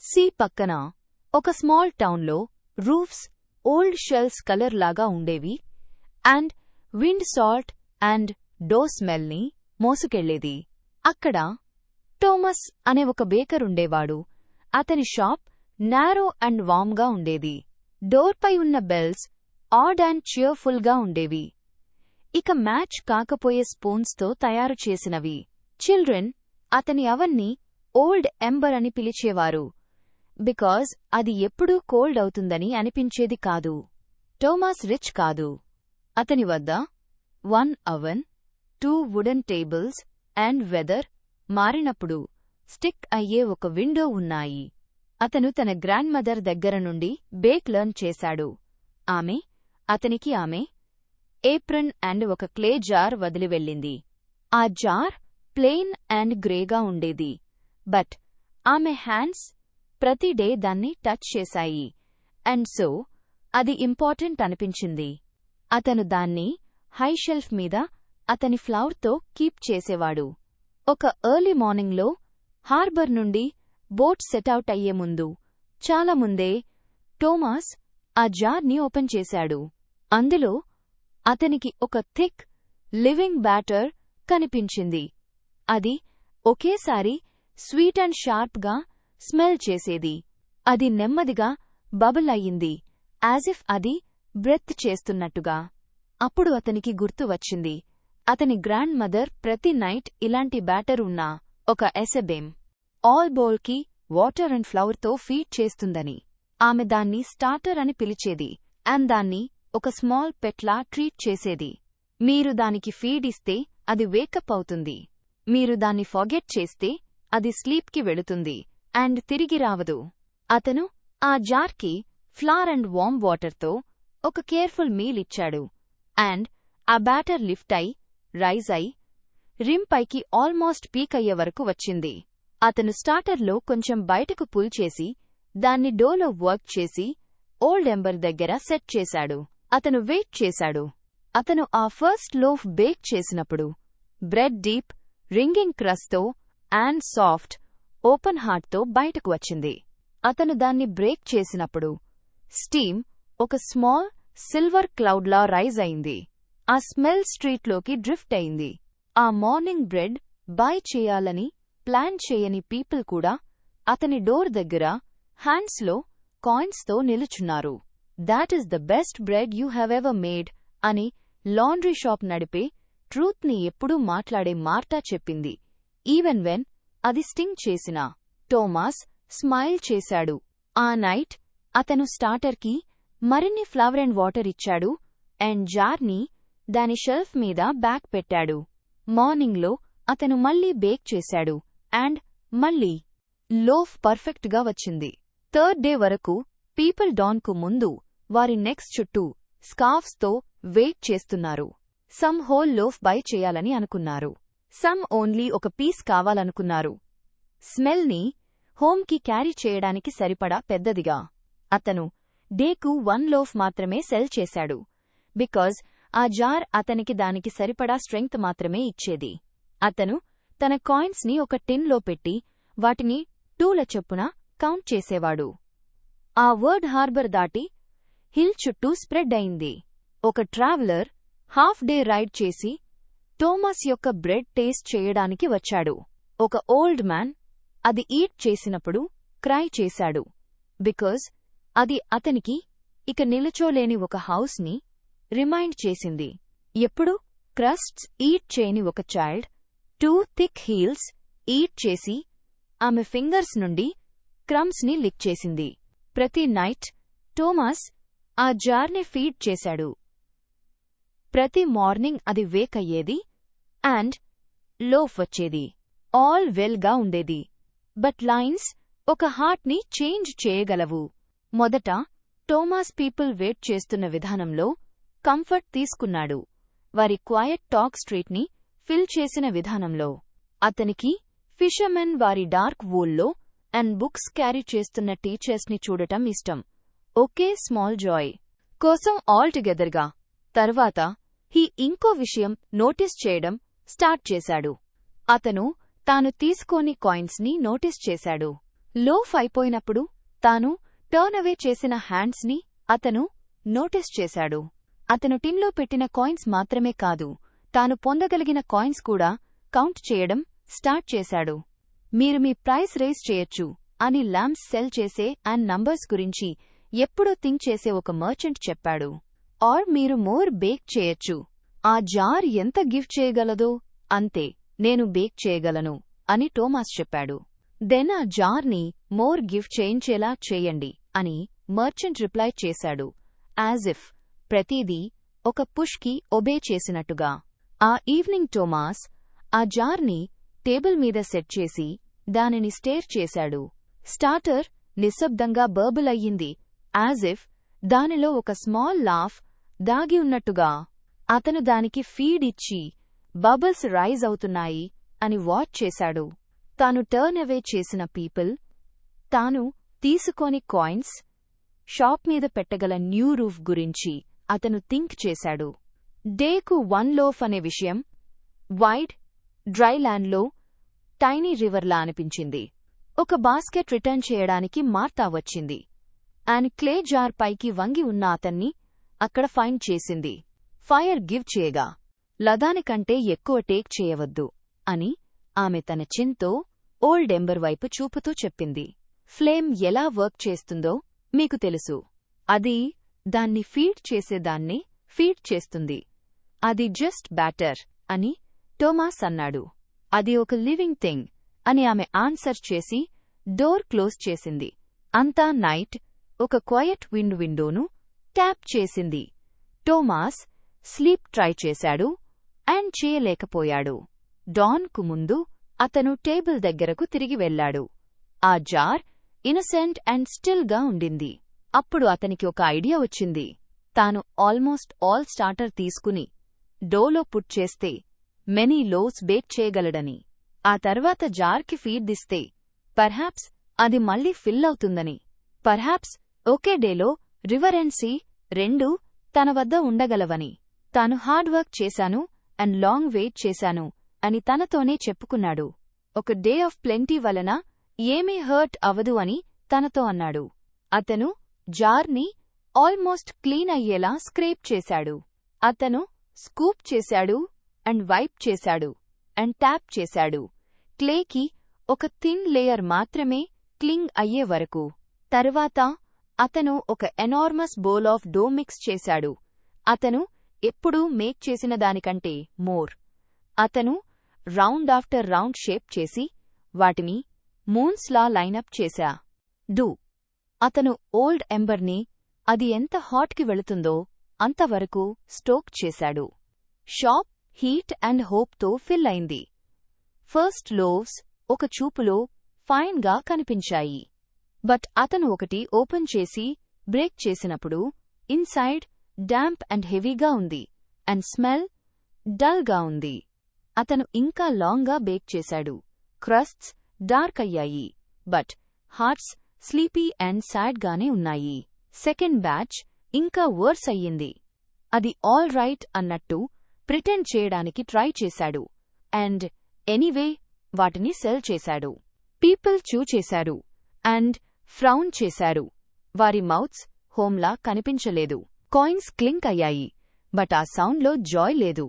C పక్కన ఒక small టౌన్లో రూఫ్స్ ఓల్డ్ షెల్స్ కలర్ లాగా ఉండేవి and wind salt and dough స్మెల్ని మోసుకెళ్లేది. అక్కడ థోమస్ అనే ఒక బేకరుండేవాడు. అతని షాప్ నారో అండ్ వామ్గా ఉండేది. డోర్పై ఉన్న బెల్స్ ఆడ్ అండ్ చియర్ఫుల్గా ఉండేవి. ఇక మ్యాచ్ కాకపోయే స్పూన్స్తో తయారు చేసినవి. చిల్డ్రన్ అతని అవన్ని ఓల్డ్ ఎంబర్ అని పిలిచేవారు, బికాజ్ అది ఎప్పుడూ కోల్డ్ అవుతుందని అనిపించేది కాదు. థోమస్ రిచ్ కాదు. అతని వద్ద 1 oven, 2 wooden tables and weather మారినప్పుడు స్టిక్ అయ్యే ఒక విండో ఉన్నాయి. అతను తన గ్రాండ్ మదర్ దగ్గర నుండి బేక్ లెర్న్ చేశాడు. అతనికి ఆమె ఏప్రన్ అండ్ ఒక క్లే జార్ వదిలివెళ్ళింది. ఆ జార్ ప్లెయిన్ అండ్ గ్రేగా ఉండేది, బట్ ఆమె హ్యాండ్స్ ప్రతి డే దాన్ని టచ్ చేశాయి, అండ్ సో అది ఇంపార్టెంట్ అనిపించింది. అతను దాన్ని హై షెల్ఫ్ మీద అతని ఫ్లవర్తో కీప్ చేసేవాడు. ఒక ఎర్లీ మార్నింగ్లో హార్బర్ నుండి బోట్ సెటౌట్ అయ్యే ముందు చాలా ముందే థోమస్ ఆ జార్ని ఓపెన్ చేశాడు. అందులో అతనికి ఒక థిక్ లివింగ్ బ్యాటర్ కనిపించింది. అది ఒకేసారి స్వీట్ అండ్ షార్ప్గా స్మెల్ చేసేది. అది నెమ్మదిగా బబుల్ అయ్యింది, యాజిఫ్ అది బ్రెత్ చేస్తున్నట్టుగా. అప్పుడు అతనికి గుర్తు వచ్చింది, అతని గ్రాండ్ మదర్ ప్రతి నైట్ ఇలాంటి బ్యాటర్ ఉన్న ఒక ఎసెబేమ్ ఆల్ బౌల్కి వాటర్ అండ్ ఫ్లవర్తో ఫీడ్ చేస్తుందని. ఆమె దాన్ని స్టార్టర్ అని పిలిచేది అండ్ దాన్ని ఒక స్మాల్ పెట్లా ట్రీట్ చేసేది. మీరు దానికి ఫీడ్ ఇస్తే అది వేకప్ అవుతుంది. మీరు దాన్ని ఫర్గెట్ చేస్తే అది స్లీప్కి వెళుతుంది అండ్ తిరిగి రావదు. అతను ఆ జార్కి ఫ్లార్ అండ్ వామ్ వాటర్తో ఒక కేర్ఫుల్ మీల్ ఇచ్చాడు, అండ్ ఆ బ్యాటర్ లిఫ్ట్ అయి రైజ్ అయి రిమ్ పైకి ఆల్మోస్ట్ పీక్ అయ్యే వరకు వచ్చింది. అతను స్టార్టర్లో కొంచెం బయటకు పుల్ చేసి దాన్ని డోలో వర్క్ చేసి ఓల్డ్ ఎంబర్ దగ్గర సెట్ చేశాడు. అతను వెయిట్ చేశాడు. అతను ఆ ఫస్ట్ లోఫ్ బేక్ చేసినప్పుడు బ్రెడ్ డీప్ రింగింగ్ క్రస్ట్తో అండ్ సాఫ్ట్ ఓపెన్ హార్ట్తో బయటకు వచ్చింది. అతను దాన్ని బ్రేక్ చేసినప్పుడు స్టీమ్ ఒక స్మాల్ సిల్వర్ క్లౌడ్లా రైజ్ అయింది. ఆ స్మెల్ స్ట్రీట్లోకి డ్రిఫ్ట్ అయింది. ఆ మార్నింగ్ బ్రెడ్ బై చేయాలని ప్లాన్ చేయని పీపుల్ కూడా అతని డోర్ దగ్గర హ్యాండ్స్లో కాయిన్స్తో నిలుచున్నారు. That is the best bread you have ever made అని లాండ్రీ షాప్ నడిపే ట్రూత్ని ఎప్పుడూ మాట్లాడే మార్తా చెప్పింది, ఈవెన్ వెన్ అది స్టింగ్ చేసినా. థోమస్ స్మైల్ చేశాడు. ఆ నైట్ అతను స్టార్టర్కి మరిన్ని ఫ్లవర్ అండ్ వాటర్ ఇచ్చాడు అండ్ జార్ని దాని షెల్ఫ్ మీద బ్యాక్ పెట్టాడు. మార్నింగ్లో అతను మళ్లీ బేక్ చేశాడు అండ్ మళ్లీ లోఫ్ పర్ఫెక్ట్గా వచ్చింది. థర్డ్ డే వరకు పీపుల్ డాన్కు ముందు వారి నెక్స్ చుట్టూ స్కార్ఫ్స్తో వెయిట్ చేస్తున్నారు. సమ్ హోల్ లోఫ్ బై చేయాలని అనుకున్నారు. సమ్ ఓన్లీ ఒక పీస్ కావాలనుకున్నారు. స్మెల్ని హోమ్కి క్యారీ చేయడానికి సరిపడా పెద్దదిగా. అతను డేకు 1 లోఫ్ మాత్రమే సెల్ చేశాడు, బికాజ్ ఆ జార్ అతనికి దానికి సరిపడా స్ట్రెంగ్త్ మాత్రమే ఇచ్చేది. అతను తన కాయిన్స్ని ఒక టిన్లో పెట్టి వాటిని 2ల చొప్పున కౌంట్ చేసేవాడు. ఆ వర్డ్ హార్బర్ దాటి హిల్ చుట్టూ స్ప్రెడ్ అయింది. ఒక ట్రావెలర్ హాఫ్ డే రైడ్ చేసి థోమస్ యొక్క బ్రెడ్ టేస్ట్ చేయడానికి వచ్చాడు. ఒక ఓల్డ్ మ్యాన్ అది ఈట్ చేసినప్పుడు క్రై చేశాడు, బికాజ్ అది అతనికి ఇక నిలుచోలేని ఒక హౌస్ని రిమైండ్ చేసింది. ఎప్పుడు క్రస్ట్స్ ఈట్ చేయని ఒక చైల్డ్ 2 థిక్ హీల్స్ ఈట్ చేసి ఆమె ఫింగర్స్ నుండి క్రమ్స్ని లిక్ చేసింది. ప్రతి నైట్ థోమస్ ఆ జార్ని ఫీడ్ చేశాడు. ప్రతి మార్నింగ్ అది వేక్ అయ్యేది అండ్ లోఫ్ వచ్చేది. ఆల్ వెల్గా ఉండేది, బట్ లైన్స్ ఒక హార్ట్ని చేంజ్ చేయగలవు. మొదట థోమస్ పీపుల్ వెయిట్ చేస్తున్న విధానంలో కంఫర్ట్ తీసుకున్నాడు. వారి క్వయట్ టాక్ స్ట్రీట్ని ఫిల్ చేసిన విధానంలో. అతనికి ఫిషర్మెన్ వారి డార్క్ వూల్లో అండ్ బుక్స్ క్యారీ చేస్తున్న టీచర్స్ని చూడటం ఇష్టం. ఓకే స్మాల్ జాయ్ కోసం ఆల్టుగెదర్గా. తర్వాత ఇంకో విషయం నోటీస్ చేయడం స్టార్ట్ చేశాడు. అతను తాను తీసుకోని కాయిన్స్ని నోటీస్ చేశాడు. లోఫ్ అయిపోయినప్పుడు తాను టర్న్ అవే చేసిన హ్యాండ్స్ని అతను నోటీస్ చేశాడు. అతను టిన్లో పెట్టిన కాయిన్స్ మాత్రమే కాదు, తాను పొందగలిగిన కాయిన్స్ కూడా కౌంట్ చేయడం స్టార్ట్ చేశాడు. మీరు మీ ప్రైస్ రేజ్ చేయొచ్చు అని ల్యాంప్స్ సెల్ చేసే అండ్ నంబర్స్ గురించి ఎప్పుడో థింక్ చేసే ఒక మర్చెంట్ చెప్పాడు. ఆర్ మీరు మోర్ బేక్ చేయొచ్చు. ఆ జార్ ఎంత గిఫ్ట్ చేయగలదో అంతే నేను బేక్ చేయగలను అని టోమాస్ చెప్పాడు. దెన్ ఆ జార్ని మోర్ గిఫ్ట్ చేయించేలా చేయండి అని మర్చెంట్ రిప్లై చేశాడు, యాజ్ ఇఫ్ ప్రతిదీ ఒక పుష్కి ఒబే చేసినట్టుగా. ఆ ఈవినింగ్ టోమాస్ ఆ జార్ని టేబుల్ మీద సెట్ చేసి దానిని స్టేర్ చేశాడు. స్టార్టర్ నిశ్శబ్దంగా బర్బుల్ అయ్యింది, యాజ్ ఇఫ్ దానిలో ఒక స్మాల్ లాఫ్ దాగి ఉన్నట్టుగా. అతను దానికి ఫీడ్ ఇచ్చి బబుల్స్ రైజ్ అవుతున్నాయి అని వాచ్ చేశాడు. తాను టర్న్ అవే చేసిన పీపుల్, తాను తీసుకోని కాయిన్స్, షాప్ మీద పెట్టగల న్యూ రూఫ్ గురించి అతను థింక్ చేశాడు. డేకు 1 లోఫ్ అనే విషయం వైడ్ డ్రై ల్యాండ్లో టైనీ రివర్లా అనిపించింది. ఒక బాస్కెట్ రిటర్న్ చేయడానికి మార్తా వచ్చింది. అండ్ క్లే జార్ పైకి వంగి ఉన్న అతన్ని అక్కడ ఫైండ్ చేసింది. ఫైర్ గివ్ చేయగా లదానికంటే ఎక్కువ టేక్ చేయవద్దు అని ఆమె తన చిన్తో ఓల్డ్ ఎంబర్ వైపు చూపుతూ చెప్పింది. ఫ్లేమ్ ఎలా వర్క్ చేస్తుందో మీకు తెలుసు. అది దాన్ని ఫీడ్ చేసేదాన్ని ఫీడ్ చేస్తుంది. అది జస్ట్ బ్యాటర్ అని టోమాస్ అన్నాడు. అది ఒక లివింగ్ థింగ్ అని ఆమె ఆన్సర్ చేసి డోర్ క్లోజ్ చేసింది. అంతా నైట్ ఒక క్వయట్ విండోను ట్యాప్ చేసింది. టోమాస్ స్లీప్ ట్రై చేశాడు అండ్ చేయలేకపోయాడు. డాన్కు ముందు అతను టేబుల్ దగ్గరకు తిరిగి వెళ్లాడు. ఆ జార్ ఇన్నసెంట్ అండ్ స్టిల్ గా ఉండింది. అప్పుడు అతనికి ఒక ఐడియా వచ్చింది. తాను ఆల్మోస్ట్ ఆల్ స్టార్టర్ తీసుకుని డోలో పుట్ చేస్తే మెనీ లోస్ బేక్ చేయగలడని, ఆ తర్వాత జార్కి ఫీడ్ ఇస్తే పర్హాప్స్ అది మళ్లీ ఫిల్ అవుతుందని, పర్హాప్స్ ఒకే డేలో రివర్ అండ్ సీ రెండూ తన వద్ద ఉండగలవని, తాను హార్డ్ వర్క్ చేశాను అండ్ లాంగ్ వెయిట్ చేశాను అని తనతోనే చెప్పుకున్నాడు. ఒక డే ఆఫ్ ప్లెంటీ వలన ఏమీ హర్ట్ అవదు అని తనతో అన్నాడు. అతను జార్ని ఆల్మోస్ట్ క్లీన్ అయ్యేలా స్క్రేప్ చేశాడు. అతను స్కూప్ చేశాడు అండ్ వైప్ చేశాడు అండ్ ట్యాప్ చేశాడు. క్లేకి ఒక థిన్ లేయర్ మాత్రమే క్లింగ్ అయ్యే వరకు. తరువాత అతను ఒక enormous bowl of dough mix చేశాడు. అతను ఎప్పుడూ మేక్ చేసిన దానికంటే మోర్. అతను రౌండ్ ఆఫ్టర్ రౌండ్ షేప్ చేసి వాటిని మూన్స్లా లైనప్ చేశా. అతను ఓల్డ్ ఎంబర్ని అది ఎంత హాట్కి వెళుతుందో అంతవరకు స్టోక్ చేశాడు. షాప్ హీట్ అండ్ హోప్తో ఫిల్ అయింది. ఫస్ట్ లోవ్స్ ఒక చూపులో ఫైన్గా కనిపించాయి. బట్ అతను ఒకటి ఓపెన్ చేసి బ్రేక్ చేసినప్పుడు ఇన్సైడ్ డాంప్ అండ్ హెవీగా ఉంది అండ్ స్మెల్ డల్గా ఉంది. అతను ఇంకా లాంగ్గా బేక్ చేశాడు. క్రస్ట్స్ డార్క్ అయ్యాయి, బట్ హార్ట్స్ స్లీపీ అండ్ సాడ్గానే ఉన్నాయి. సెకండ్ బ్యాచ్ ఇంకా వర్స్ అయ్యింది. అది ఆల్ రైట్ అన్నట్టు ప్రిటెండ్ చేయడానికి ట్రై చేశాడు అండ్ ఎనీవే వాటిని సెల్ చేశాడు. పీపుల్ చూ చేశారు అండ్ ఫ్రౌన్ చేశారు. వారి మౌత్స్ హోమ్లా కనిపించలేదు. కాయిన్స్ క్లింక్ అయ్యాయి, బట్ ఆ సౌండ్లో జాయ్ లేదు.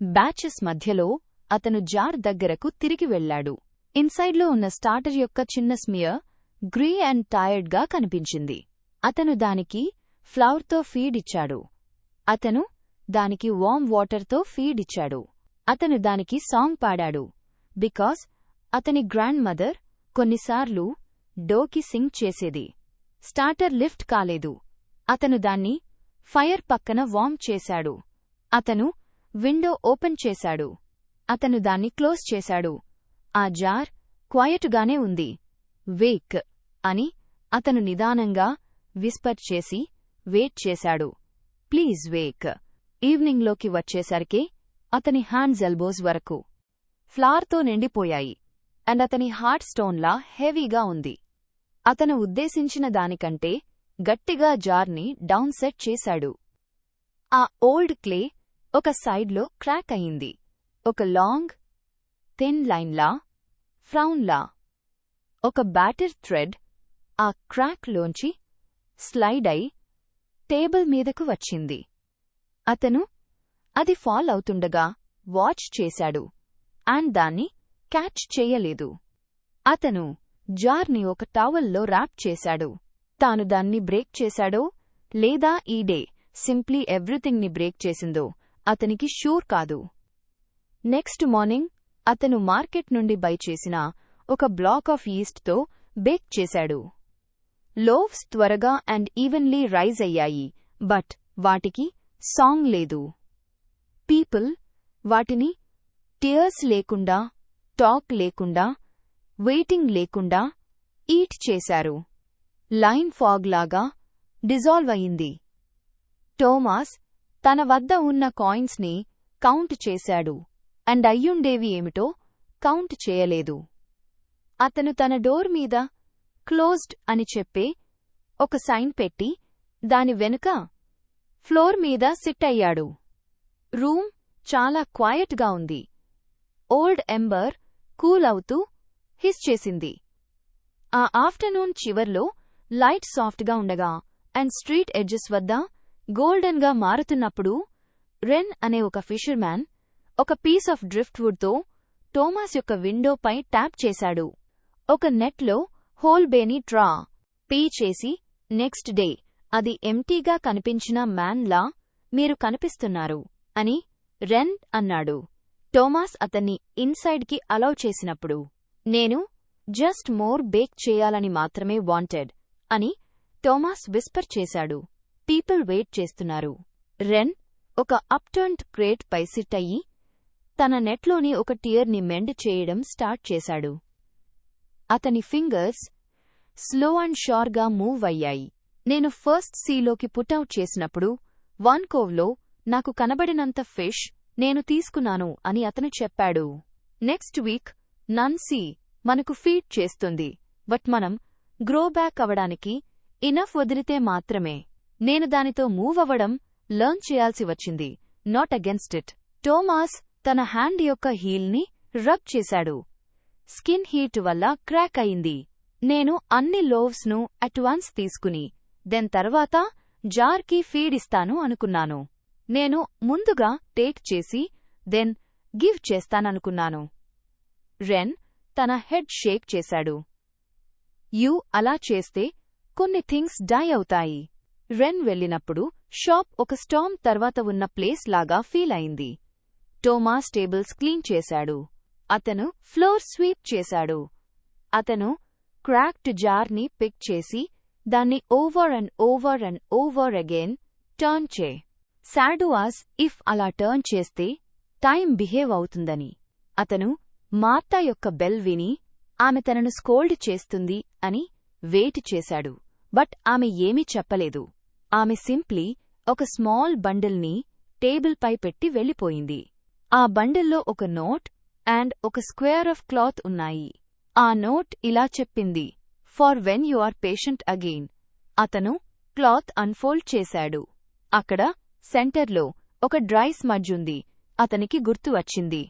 బ్యాచెస్ మధ్యలో అతను జార్ దగ్గరకు తిరిగి వెళ్లాడు. ఇన్సైడ్లో ఉన్న స్టార్టర్ యొక్క చిన్న స్మియర్ గ్రే అండ్ టైర్డ్గా కనిపించింది. అతను దానికి ఫ్లవర్తో ఫీడ్ ఇచ్చాడు. అతను దానికి వార్మ్ వాటర్తో ఫీడ్ ఇచ్చాడు. అతను దానికి సాంగ్ పాడాడు. బికాస్ అతని గ్రాండ్ మదర్ కొన్నిసార్లు డోకి సింగ్ చేసేది. స్టార్టర్ లిఫ్ట్ కాలేదు. అతను దాన్ని ఫైర్ పక్కన వార్మ్ చేశాడు. అతను విండో ఓపెన్ చేశాడు. అతను దాన్ని క్లోజ్ చేశాడు. ఆ జార్ క్వయటుగానే ఉంది. వేక్ అని అతను నిదానంగా విస్పర్ చేసి వెయిట్ చేశాడు. Please Wake. ఈవినింగ్లోకి వచ్చేసరికి అతని హ్యాండ్స్ ఎల్బోస్ వరకు ఫ్లార్తో నిండిపోయాయి అండ్ అతని హార్ట్ స్టోన్లా హెవీగా ఉంది. అతను ఉద్దేశించిన దానికంటే గట్టిగా జార్ని డౌన్ సెట్ చేశాడు. ఆ ఓల్డ్ క్లే ఒక సైడ్లో క్రాక్ అయింది. ఒక లాంగ్ థిన్ లైన్లా, ఫ్రౌన్లా. ఒక బ్యాటర్ థ్రెడ్ ఆ క్రాక్లోంచి స్లైడ్ అయి టేబుల్ మీదకు వచ్చింది. అతను అది ఫాల్ అవుతుండగా వాచ్ చేశాడు అండ్ దాన్ని క్యాచ్ చెయ్యలేదు. అతను జార్ని ఒక టవల్లో ర్యాప్ చేశాడు. తాను దాన్ని బ్రేక్ చేశాడో లేదా ఈ డే సింప్లీ ఎవ్రీథింగ్ ని బ్రేక్ చేసిందో అతనికి షూర్ కాదు. నెక్స్ట్ మార్నింగ్ అతను మార్కెట్ నుండి బై చేసిన ఒక బ్లాక్ ఆఫ్ ఈస్ట్తో బేక్ చేశాడు. లోవ్స్ త్వరగా అండ్ ఈవెన్లీ రైజ్ అయ్యాయి, బట్ వాటికి సాంగ్ లేదు. పీపుల్ వాటిని టియర్స్ లేకుండా, టాక్ లేకుండా, వెయిటింగ్ లేకుండా ఈట్ చేశారు. లైన్ ఫాగ్ లాగా డిజాల్వ్ అయింది. టోమాస్ తన వద్ద ఉన్న కాయిన్స్ని కౌంట్ చేశాడు అండ్ అయ్యుండేవి ఏమిటో కౌంట్ చేయలేదు. అతను తన డోర్ మీద క్లోజ్డ్ అని చెప్పే ఒక సైన్ పెట్టి దాని వెనుక ఫ్లోర్ మీద సిట్ అయ్యాడు. రూమ్ చాలా క్వైయట్గా ఉంది. ఓల్డ్ ఎంబర్ కూల్ అవుతూ హిస్ చేసింది. ఆ ఆఫ్టర్నూన్ చివర్లో లైట్ సాఫ్ట్గా ఉండగా అండ్ స్ట్రీట్ ఎడ్జెస్ వద్ద గోల్డెన్గా మారుతున్నప్పుడు రెన్ అనే ఒక ఫిషర్మ్యాన్ ఒక పీస్ ఆఫ్ డ్రిఫ్ట్వుడ్తో టోమాస్ యొక్క విండోపై ట్యాప్ చేశాడు. ఒక నెట్లో హోల్ బేని ట్రా పే చేసి నెక్స్ట్ డే అది ఎంటీగా కనిపించిన మ్యాన్లా మీరు కనిపిస్తున్నారు అని రెన్ అన్నాడు. టోమాస్ అతన్ని ఇన్సైడ్కి అలౌ చేసినప్పుడు నేను జస్ట్ మోర్ బేక్ చేయాలని మాత్రమే వాంటెడ్ అని టోమాస్ విస్పర్ చేశాడు. పీపుల్ వెయిట్ చేస్తున్నారు. రెన్ ఒక అప్టర్న్డ్ క్రేట్ పై సిట్ అయ్యి తన నెట్లోని ఒక టియర్ని మెండ్ చేయడం స్టార్ట్ చేశాడు. అతని ఫింగర్స్ స్లో అండ్ షోర్గా మూవ్ అయ్యాయి. నేను ఫస్ట్ సీలోకి పుట్అవుట్ చేసినప్పుడు వాన్కోవ్లో నాకు కనబడినంత ఫిష్ నేను తీసుకున్నాను అని అతను చెప్పాడు. నెక్స్ట్ వీక్ నన్సీ మనకు ఫీడ్ చేస్తుంది, బట్ మనం గ్రోబ్యాక్ అవడానికి ఇనఫ్ వదిలితే మాత్రమే. నేను దానితో మూవ్ అవ్వడం లర్న్ చేయాల్సి వచ్చింది, నాట్ అగెన్స్ట్ ఇట్. టోమాస్ తన హ్యాండ్ యొక్క హీల్ని రబ్ చేశాడు. స్కిన్ హీట్ వల్ల క్రాక్ అయింది. నేను అన్ని లోవ్స్ను అట్వాన్స్ తీసుకుని దెన్ తర్వాత జార్కి ఫీడ్ ఇస్తాను అనుకున్నాను. నేను ముందుగా టేక్ చేసి దెన్ గివ్ చేస్తాననుకున్నాను. రెన్ తన హెడ్ షేక్ చేశాడు. యూ అలా చేస్తే కొన్ని థింగ్స్ డై అవుతాయి. రెన్ వెళ్ళినప్పుడు షాప్ ఒక స్టార్మ్ తర్వాత ఉన్న ప్లేస్ లాగా ఫీల్ అయింది. టోమాస్ టేబుల్స్ క్లీన్ చేశాడు. అతను ఫ్లోర్ స్వీప్ చేశాడు. అతను క్రాక్డ్ జార్ని పిక్ చేసి దాన్ని over and over and over again turn సాడువాస్ ఇఫ్ అలా టర్న్ చేస్తే టైం బిహేవ్ అవుతుందని. అతను మార్తా యొక్క బెల్ విని ఆమె తనను స్కోల్డ్ చేస్తుంది అని వెయిట్ చేశాడు, బట్ ఆమె ఏమీ చెప్పలేదు. ఆమె సింప్లీ ఒక స్మాల్ బండిల్ని టేబుల్పై పెట్టి వెళ్ళిపోయింది. ఆ బండిల్లో ఒక నోట్ అండ్ ఒక స్క్వేర్ ఆఫ్ క్లాత్ ఉన్నాయి. ఆ నోట్ ఇలా చెప్పింది, for when you are patient again. అతను క్లాత్ అన్ఫోల్డ్ చేశాడు. అక్కడ సెంటర్లో ఒక డ్రై స్మడ్జ్ ఉంది. అతనికి గుర్తు వచ్చింది.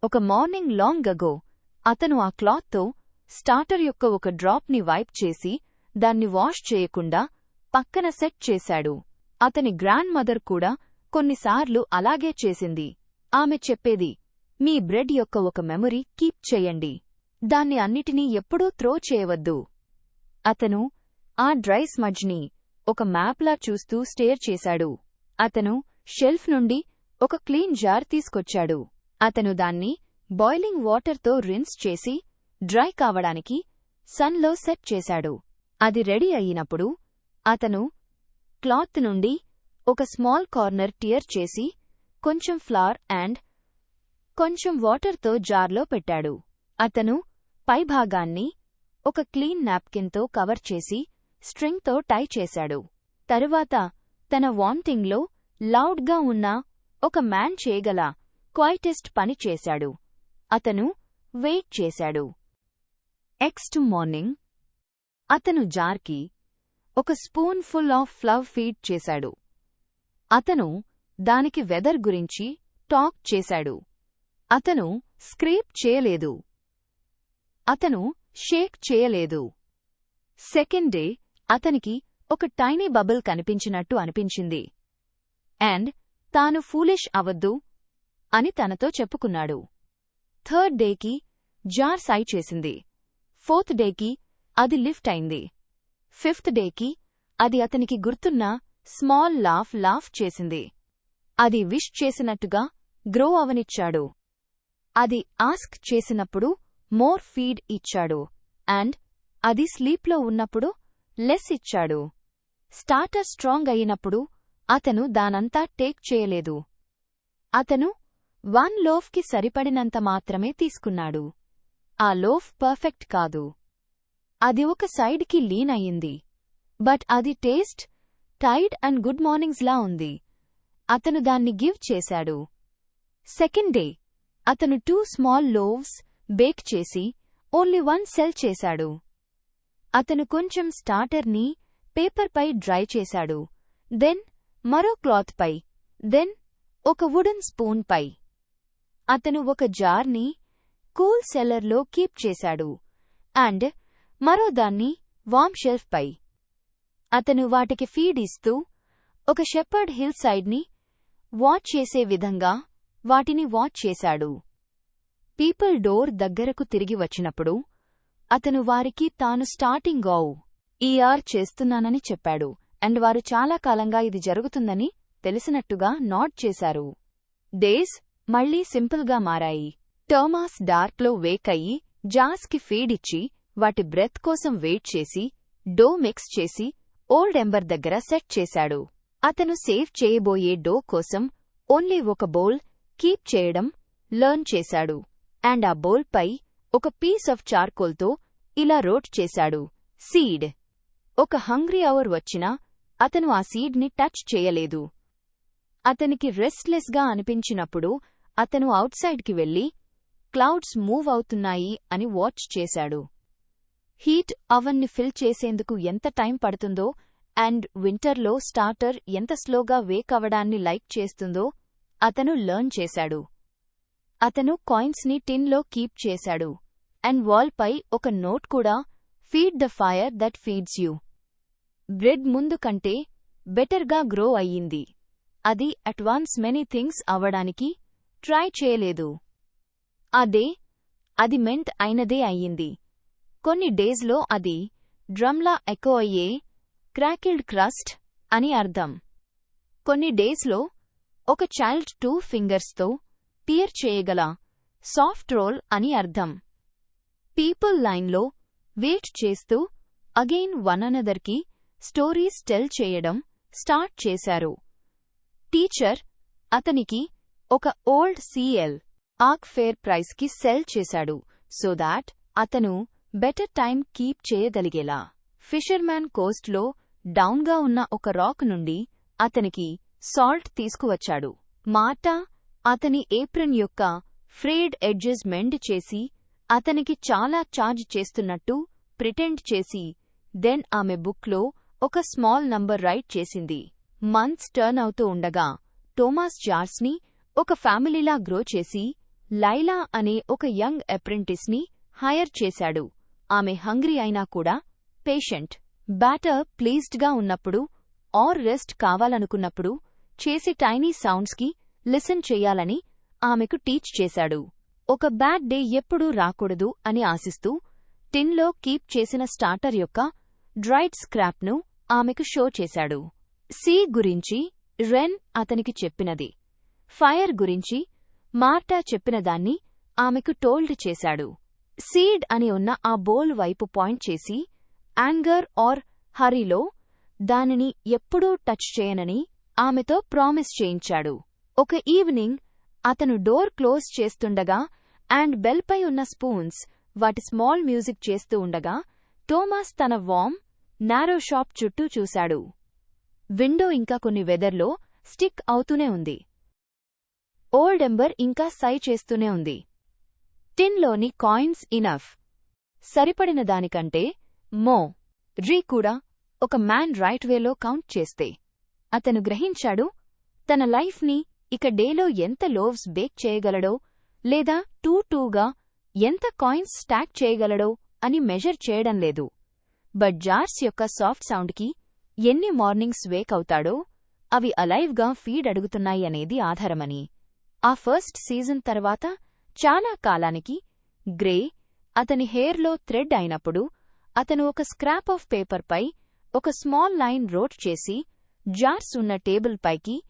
ఒక మార్నింగ్ లాంగ్ అగో అతను ఆ క్లాత్తో స్టార్టర్ యొక్క ఒక డ్రాప్ని వైప్ చేసి దాన్ని వాష్ చేయకుండా పక్కన సెట్ చేశాడు. అతని గ్రాండ్ మదర్ కూడా కొన్నిసార్లు అలాగే చేసింది. ఆమె చెప్పేది, మీ బ్రెడ్ యొక్క ఒక మెమరీ కీప్ చేయండి, దాన్ని అన్నిటినీ ఎప్పుడూ త్రో చేయవద్దు. అతను ఆ డ్రై స్మడ్జ్ని ఒక మ్యాప్లా చూస్తూ స్టేర్ చేశాడు. అతను షెల్ఫ్ నుండి ఒక క్లీన్ జార్ తీసుకొచ్చాడు. అతను దాన్ని బాయిలింగ్ వాటర్తో రిన్స్ చేసి డ్రై కావడానికి సన్లో సెట్ చేశాడు. అది రెడీ అయినప్పుడు అతను క్లాత్ నుండి ఒక స్మాల్ కార్నర్ టియర్ చేసి కొంచెం ఫ్లవర్ అండ్ కొంచెం వాటర్తో జార్లో పెట్టాడు. అతను పైభాగాన్ని ఒక క్లీన్ నాప్కిన్తో కవర్ చేసి స్ట్రింగ్తో టై చేశాడు. తరువాత తన వాంటింగ్లో లౌడ్గా ఉన్న ఒక మ్యాన్ చేయగల క్వైటెస్ట్ పని చేశాడు. అతను వెయిట్ చేశాడు. నెక్స్ట్ మార్నింగ్ అతను జార్కి ఒక spoon full of flow feed చేశాడు. అతను దానికి వెదర్ గురించి టాక్ చేశాడు. అతను స్క్రేప్ చేయలేదు. అతను షేక్ చేయలేదు. సెకండ్ డే అతనికి ఒక టైనీ బబుల్ కనిపించినట్టు అనిపించింది. అండ్ తాను ఫూలిష్ అవద్దు అని తనతో చెప్పుకున్నాడు. థర్డ్ డేకి జార్ సై చేసింది. ఫోర్త్ డేకి అది లిఫ్ట్ అయింది. ఫిఫ్త్ డేకి అది అతనికి గుర్తున్న స్మాల్ లాఫ్ చేసింది. అది విష్ చేసినట్టుగా గ్రో అవనిచ్చాడు. అది ఆస్క్ చేసినప్పుడు మోర్ ఫీడ్ ఇచ్చాడు. అండ్ అది స్లీప్లో ఉన్నప్పుడు లెస్ ఇచ్చాడు. స్టార్టర్ స్ట్రాంగ్ అయినప్పుడు అతను దానంతా టేక్ చేయలేదు. అతను 1 లోఫ్కి సరిపడినంత మాత్రమే తీసుకున్నాడు. ఆ లోఫ్ పర్ఫెక్ట్ కాదు. అది ఒక సైడ్కి లీన్ అయింది. బట్ అది టేస్ట్, టైడ్ అండ్ గుడ్ మార్నింగ్స్లా ఉంది. అతను దాన్ని గివ్ చేశాడు. సెకండ్ డే అతను 2 స్మాల్ లోవ్స్ బేక్ చేసి ఓన్లీ 1 సెల్ చేశాడు. అతను కొంచెం స్టార్టర్ని పేపర్పై డ్రై చేశాడు. దెన్ మరో క్లాత్ పై, దెన్ ఒక వుడెన్ స్పూన్ పై. అతను ఒక జార్ని కూల్ సెల్లర్లో కీప్ చేశాడు. అండ్ మరో దాన్ని వార్మ్ షెల్ఫ్ పై. అతను వాటికి ఫీడ్ ఇస్తూ ఒక షెపర్డ్ హిల్ సైడ్ని వాచ్ చేసే విధంగా వాటిని వాచ్ చేశాడు. పీపుల్ డోర్ దగ్గరకు తిరిగి వచ్చినప్పుడు అతను వారికి తాను స్టార్టింగ్ చేస్తున్నానని చెప్పాడు. అండ్ వారు చాలా కాలంగా ఇది జరుగుతుందని తెలిసినట్టుగా నోట్ చేశారు. డేస్ మళ్లీ సింపుల్గా మారాయి. థామస్ డార్క్లో వేక్ అయ్యి జార్స్కి ఫీడ్ ఇచ్చి వాటి బ్రెత్ కోసం వెయిట్ చేసి డో మిక్స్ చేసి ఓల్డ్ ఎంబర్ దగ్గర సెట్ చేశాడు. అతను సేవ్ చేయబోయే డో కోసం ఓన్లీ ఒక బౌల్ కీప్ చేయడం లర్న్ చేశాడు. అండ్ ఆ బౌల్ పై ఒక పీస్ ఆఫ్ చార్కోల్తో ఇలా రోట్ చేశాడు, సీడ్. ఒక హంగ్రీ అవర్ వచ్చినా అతను ఆ సీడ్ని టచ్ చేయలేదు. అతనికి రెస్ట్లెస్గా అనిపించినప్పుడు అతను ఔట్సైడ్కి వెళ్లి క్లౌడ్స్ మూవ్ అవుతున్నాయి అని వాచ్ చేశాడు. హీట్ అవన్ని ఫిల్ చేసేందుకు ఎంత టైం పడుతుందో అండ్ వింటర్లో స్టార్టర్ ఎంత స్లోగా వేక్ అవడాన్ని లైక్ చేస్తుందో అతను లర్న్ చేశాడు. అతను కాయిన్స్ని టిన్లో కీప్ చేశాడు. అండ్ వాల్ పై ఒక నోట్ కూడా, feed the fire that feeds you. Bread ముందు కంటే బెటర్గా గ్రో అయ్యింది. అది అడ్వాన్స్ మెనీ థింగ్స్ అవ్వడానికి ట్రై చేయలేదు. అది మెంట్ అయినదే అయ్యింది. కొన్ని డేస్లో అది డ్రమ్లా ఎకో అయ్యే క్రాకిల్డ్ క్రస్ట్ అని అర్థం. కొన్ని డేస్లో ఒక చైల్డ్ 2 ఫింగర్స్తో టియర్ చేయగల సాఫ్ట్ రోల్ అని అర్థం. పీపుల్ లైన్లో వెయిట్ చేస్తూ అగైన్ వన్ అనదర్కి స్టోరీస్ టెల్ చేయడం స్టార్ట్ చేశారు. టీచర్ అతనికి ఒక ఓల్డ్ CL ఆర్క్ ఫేర్ ప్రైస్కి సెల్ చేశాడు సో దాట్ అతను బెటర్ టైం కీప్ చేయగలిగేలా. ఫిషర్మ్యాన్ కోస్ట్లో డౌన్గా ఉన్న ఒక రాక్ నుండి అతనికి సాల్ట్ తీసుకువచ్చాడు. మార్టా అతని ఏప్రిన్ యొక్క ఫ్రేడ్ ఎడ్జెస్ మెండ్ చేసి అతనికి చాలా చార్జ్ చేస్తున్నట్టు ప్రిటెండ్ చేసి దెన్ ఆమె బుక్లో ఒక స్మాల్ నంబర్ రైట్ చేసింది. మంత్స్ టర్న్ అవుతూ ఉండగా థోమాస్ జార్స్ని ఒక ఫ్యామిలీలా గ్రో చేసి లైలా అనే ఒక యంగ్ అప్రెంటిస్ని హైర్ చేశాడు. ఆమె హంగ్రీ అయినా కూడా పేషెంట్. బ్యాటర్ ప్లీజ్డ్గా ఉన్నప్పుడు ఆర్ రెస్ట్ కావాలనుకున్నప్పుడు చేసే టైనీ సౌండ్స్కి లిసన్ చెయ్యాలని ఆమెకు టీచ్ చేశాడు. ఒక బ్యాడ్ డే ఎప్పుడూ రాకూడదు అని ఆశిస్తూ టిన్లో కీప్ చేసిన స్టార్టర్ యొక్క డ్రైడ్ స్క్రాప్ను ఆమెకు షో చేశాడు. సీ గురించి రెన్ అతనికి చెప్పినది, ఫైర్ గురించి మార్టా చెప్పినదాన్ని ఆమెకు టోల్డ్ చేశాడు. సీడ్ అని ఉన్న ఆ బౌల్ వైపు పాయింట్ చేసి యాంగర్ ఆర్ హరీలో దానిని ఎప్పుడూ టచ్ చేయనని ఆమెతో ప్రామిస్ చేయించాడు. ఒక ఈవినింగ్ అతను డోర్ క్లోజ్ చేస్తుండగా అండ్ బెల్పై ఉన్న స్పూన్స్ వాటి స్మాల్ మ్యూజిక్ చేస్తూ ఉండగా థోమాస్ తన వార్మ్ నారో షాప్ చుట్టూ చూశాడు. విండో ఇంకా కొన్ని వెదర్లో స్టిక్ అవుతూనే ఉంది. ఓల్డ్ ఎంబర్ ఇంకా సై చేస్తూనే ఉంది. టిన్లోని కాయిన్స్ ఇనఫ్, సరిపడిన దానికంటే మో రీ కూడా ఒక మ్యాన్ రైట్ వేలో కౌంట్ చేస్తే అతను గ్రహించాడు తన లైఫ్ని ఇక డేలో ఎంత లోవ్స్ బేక్ చేయగలడో లేదా 2-2గా ఎంత కాయిన్స్ స్టాక్ చేయగలడో అని మెజర్ చేయడం లేదు. బట్ జార్స్ యొక్క సాఫ్ట్ సౌండ్కి ఎన్ని మార్నింగ్స్ వేక్ అవుతాడో అవి అలైవ్గా ఫీడ్ అడుగుతున్నాయి అనేది ఆధారమని. ఆ ఫస్ట్ సీజన్ తర్వాత చాలా కాలానికి గ్రే అతని హెయిర్లో థ్రెడ్ అయినప్పుడు అతను ఒక స్క్రాప్ ఆఫ్ పేపర్పై ఒక స్మాల్ లైన్ రోట్ చేసి జార్స్ ఉన్న టేబుల్ పైకి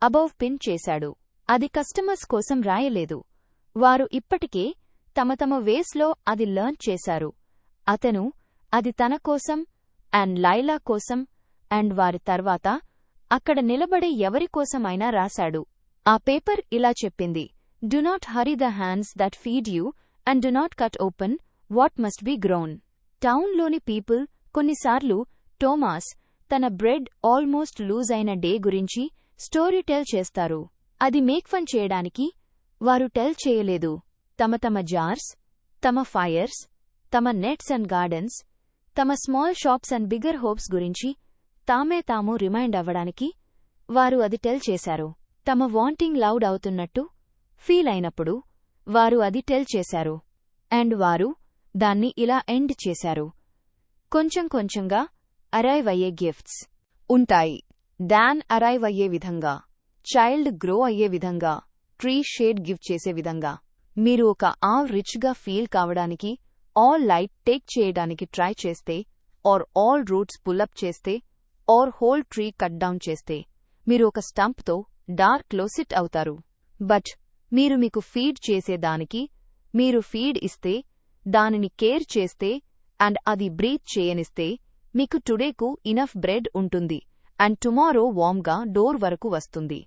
అబౌవ్ పిన్ చేశాడు. అది కస్టమర్స్ కోసం రాయలేదు. వారు ఇప్పటికే తమ వేస్లో అది లర్న్ చేశారు. అతను అది తన కోసం అండ్ లైలా కోసం అండ్ వారి తర్వాత అక్కడ నిలబడే ఎవరికోసమైనా రాశాడు. ఆ పేపర్ ఇలా చెప్పింది, "do not hurry the hands that feed you and do not cut open what must be grown." టౌన్లోని పీపుల్ కొన్నిసార్లు టోమాస్ తన బ్రెడ్ ఆల్మోస్ట్ లూజ్ అయిన డే గురించి స్టోరీ టెల్ చేస్తారు. అది మేక్ ఫన్ చేయడానికి వారు టెల్ చేయలేదు. తమ జార్స్, తమ ఫైర్స్, తమ నెట్స్ అండ్ గార్డెన్స్, తమ small shops and bigger hopes గురించి తాము రిమైండ్ అవ్వడానికి వారు అది టెల్ చేశారు. తమ వాంటింగ్ లౌడ్ అవుతున్నట్టు ఫీల్ అయినప్పుడు వారు అది టెల్ చేశారు. అండ్ వారు దాన్ని ఇలా ఎండ్ చేశారు, కొంచెం కొంచెంగా అరైవ్ అయ్యే గిఫ్ట్స్ ఉంటాయి. డాన్ అరైవ్ అయ్యే విధంగా, చైల్డ్ గ్రో అయ్యే విధంగా, ట్రీ షేడ్ గిఫ్ట్ చేసే విధంగా. మీరు ఒక రిచ్గా ఫీల్ కావడానికి ఆల్ లైట్ టేక్ చేయడానికి ట్రై చేస్తే, ఆర్ ఆల్ రూట్స్ పుల్అప్ చేస్తే, or whole tree cut down చేస్తే మీరు ఒక స్టంప్తో డార్క్లో సిట్ అవుతారు. బట్ మీరు మీకు ఫీడ్ చేసేదానికి మీరు ఫీడ్ ఇస్తే, దానిని కేర్ చేస్తే అండ్ అది బ్రీత్ చేయనిస్తే మీకు టుడేకు ఇనఫ్ బ్రెడ్ ఉంటుంది అండ్ టుమారో వామ్గా డోర్ వరకు వస్తుంది.